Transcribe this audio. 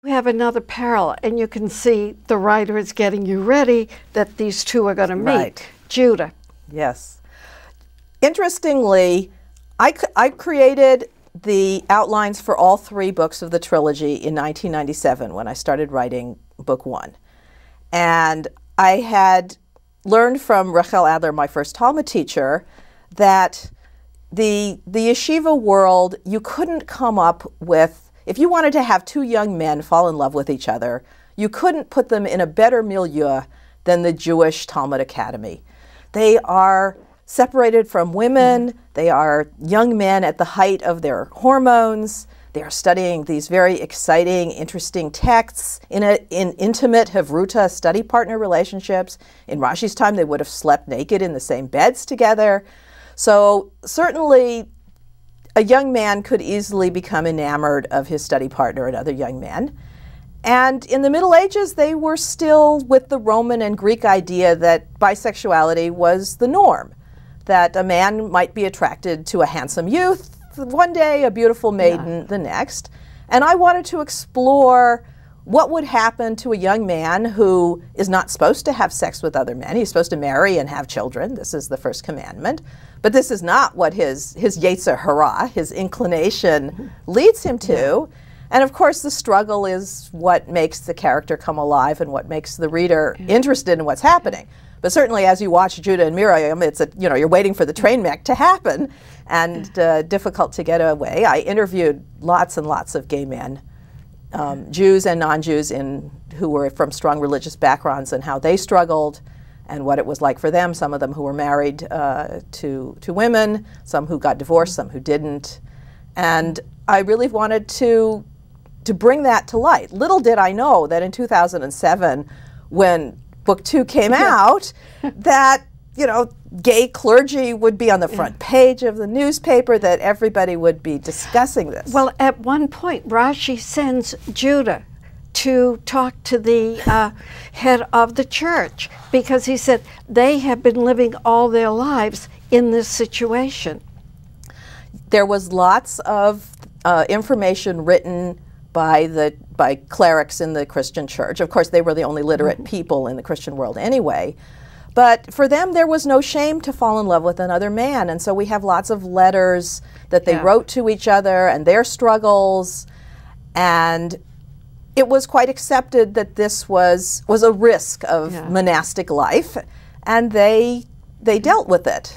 We have another parallel, and you can see the writer is getting you ready that these two are going to meet. Right. Judah. Yes. Interestingly, I created the outlines for all three books of the trilogy in 1997 when I started writing book one. And I had learned from Rachel Adler, my first Talmud teacher, that the yeshiva world, you couldn't come up with, if you wanted to have two young men fall in love with each other, you couldn't put them in a better milieu than the Jewish Talmud Academy. They are separated from women. They are young men at the height of their hormones. They are studying these very exciting, interesting texts in intimate Havruta study partner relationships. In Rashi's time, they would have slept naked in the same beds together. So certainly a young man could easily become enamored of his study partner and other young men. And in the Middle Ages, they were still with the Roman and Greek idea that bisexuality was the norm, that a man might be attracted to a handsome youth one day, a beautiful maiden the next. And I wanted to explore what would happen to a young man who is not supposed to have sex with other men. He's supposed to marry and have children. This is the first commandment. But this is not what his Yetzer Hara, his inclination, leads him to. And of course, the struggle is what makes the character come alive and what makes the reader interested in what's happening. But certainly, as you watch Judah and Miriam, it's you're waiting for the train wreck to happen, and difficult to get away. I interviewed lots and lots of gay men, Jews and non-Jews, who were from strong religious backgrounds, and how they struggled, and what it was like for them. Some of them who were married to women, some who got divorced, some who didn't, and I really wanted to bring that to light. Little did I know that in 2007, when Book 2 came out, that, gay clergy would be on the front page of the newspaper, that everybody would be discussing this. Well, at one point, Rashi sends Judah to talk to the head of the church, because he said they have been living all their lives in this situation. There was lots of information written by clerics in the Christian church. Of course, they were the only literate people in the Christian world anyway. But for them, there was no shame to fall in love with another man. And so we have lots of letters that they wrote to each other and their struggles. And it was quite accepted that this was a risk of monastic life. And they dealt with it.